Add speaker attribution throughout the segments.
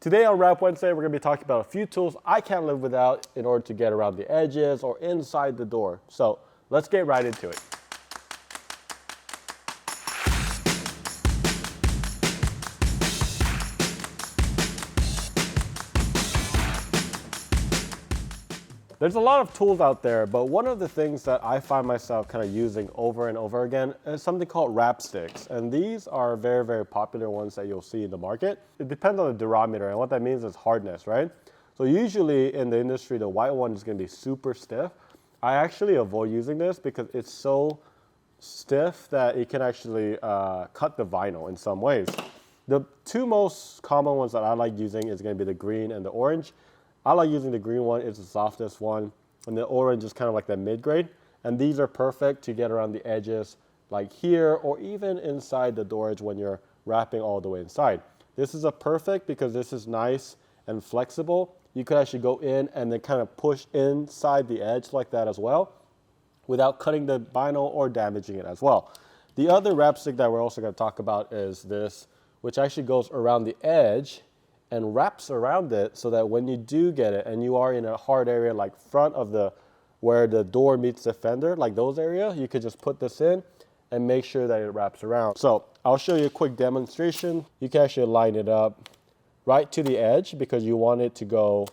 Speaker 1: Today on Wrap Wednesday, we're going to be talking about a few tools I can't live without in order to get around the edges or inside the door. So let's get right into it. There's a lot of tools out there, but one of the things that I find myself kind of using over and over again is something called wrap sticks. And these are very, very popular ones that you'll see in the market. It depends on the durometer, and what that means is hardness, right? So usually in the industry, the white one is going to be super stiff. I actually avoid using this because it's so stiff that it can actually cut the vinyl in some ways. The two most common ones that I like using is going to be the green and the orange. I like using the green one, it's the softest one, and the orange is kind of like the mid-grade. And these are perfect to get around the edges like here or even inside the door edge when you're wrapping all the way inside. This is a perfect because this is nice and flexible. You could actually go in and then kind of push inside the edge like that as well without cutting the vinyl or damaging it as well. The other wrap stick that we're also going to talk about is this, which actually goes around the edge and wraps around it so that when you do get it and you are in a hard area like front of the where the door meets the fender, like those areas, you could just put this in and make sure that it wraps around. So I'll show you a quick demonstration. You can actually line it up right to the edge because you want it to go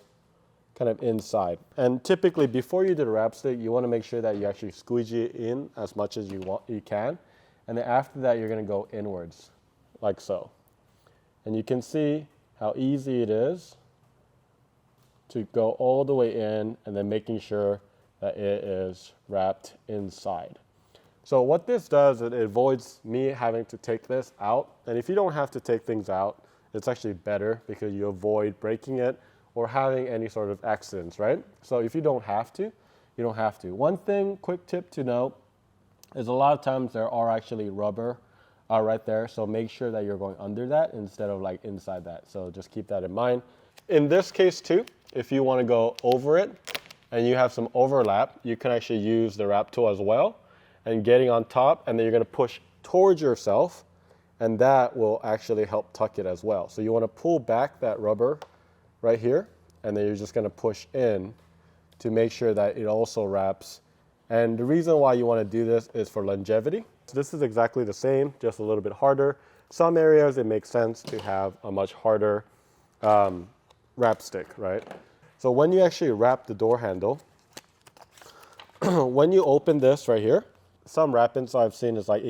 Speaker 1: kind of inside. And typically before you do the wrap stick, you want to make sure that you actually squeegee it in as much as you can. And then after that, you're going to go inwards like so. And you can see how easy it is to go all the way in and then making sure that it is wrapped inside. So what this does, it avoids me having to take this out. And if you don't have to take things out, it's actually better because you avoid breaking it or having any sort of accidents, right? So if you don't have to, you don't have to. One thing, quick tip to know, is a lot of times there are actually rubber right there, so make sure that you're going under that instead of like inside that. So just keep that in mind. In this case too, if you want to go over it and you have some overlap, you can actually use the wrap tool as well and getting on top, and then you're going to push towards yourself, and that will actually help tuck it as well. So you want to pull back that rubber right here, and then you're just going to push in to make sure that it also wraps. And the reason why you want to do this is for longevity. So this is exactly the same, just a little bit harder. Some areas it makes sense to have a much harder wrap stick, right? So when you actually wrap the door handle, when you open this right here, some wrap-ins I've seen is like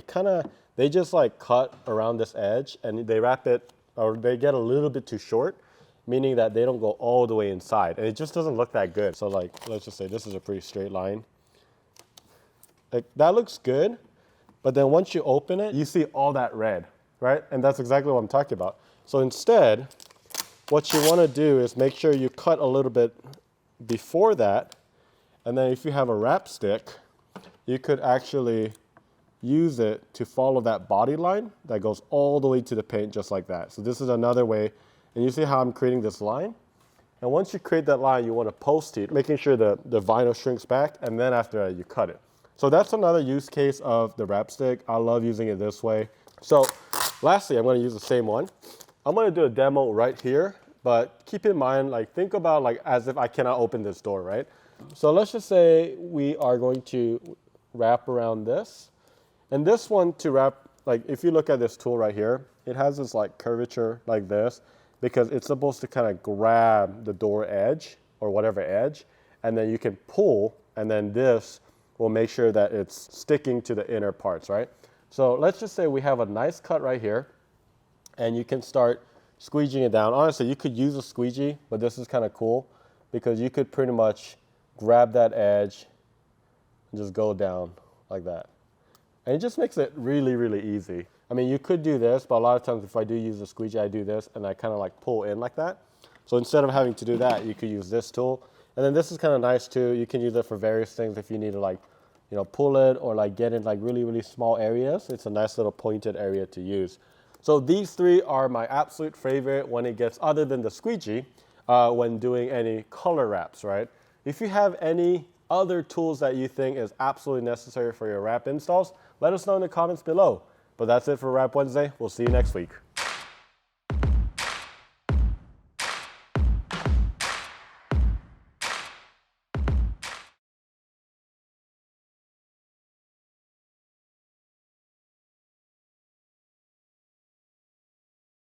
Speaker 1: they just like cut around this edge and they wrap it, or they get a little bit too short, meaning that they don't go all the way inside, and it just doesn't look that good. So like, let's just say this is a pretty straight line. Like, that looks good. But then once you open it, you see all that red, right? And that's exactly what I'm talking about. So instead, what you want to do is make sure you cut a little bit before that. And then if you have a wrap stick, you could actually use it to follow that body line that goes all the way to the paint just like that. So this is another way. And you see how I'm creating this line? And once you create that line, you want to post it, making sure the vinyl shrinks back. And then after that, you cut it. So that's another use case of the wrap stick. I love using it this way. So lastly, I'm going to use the same one. I'm going to do a demo right here, but keep in mind, like, think about like as if I cannot open this door, right? So let's just say we are going to wrap around this. And this one to wrap, like if you look at this tool right here, it has this like curvature like this because it's supposed to kind of grab the door edge or whatever edge, and then you can pull, and then this will make sure that it's sticking to the inner parts, right? So let's just say we have a nice cut right here, and you can start squeegeeing it down. Honestly, you could use a squeegee, but this is kind of cool because you could pretty much grab that edge and just go down like that. And it just makes it really, really easy. I mean, you could do this, but a lot of times if I do use a squeegee, I do this, and I kind of like pull in like that. So instead of having to do that, you could use this tool. And then this is kind of nice too. You can use it for various things if you need to like, you know, pull it or like get in like really, really small areas. It's a nice little pointed area to use. So these three are my absolute favorite when it gets, other than the squeegee, when doing any color wraps, right? If you have any other tools that you think is absolutely necessary for your wrap installs, let us know in the comments below. But that's it for Wrap Wednesday. We'll see you next week.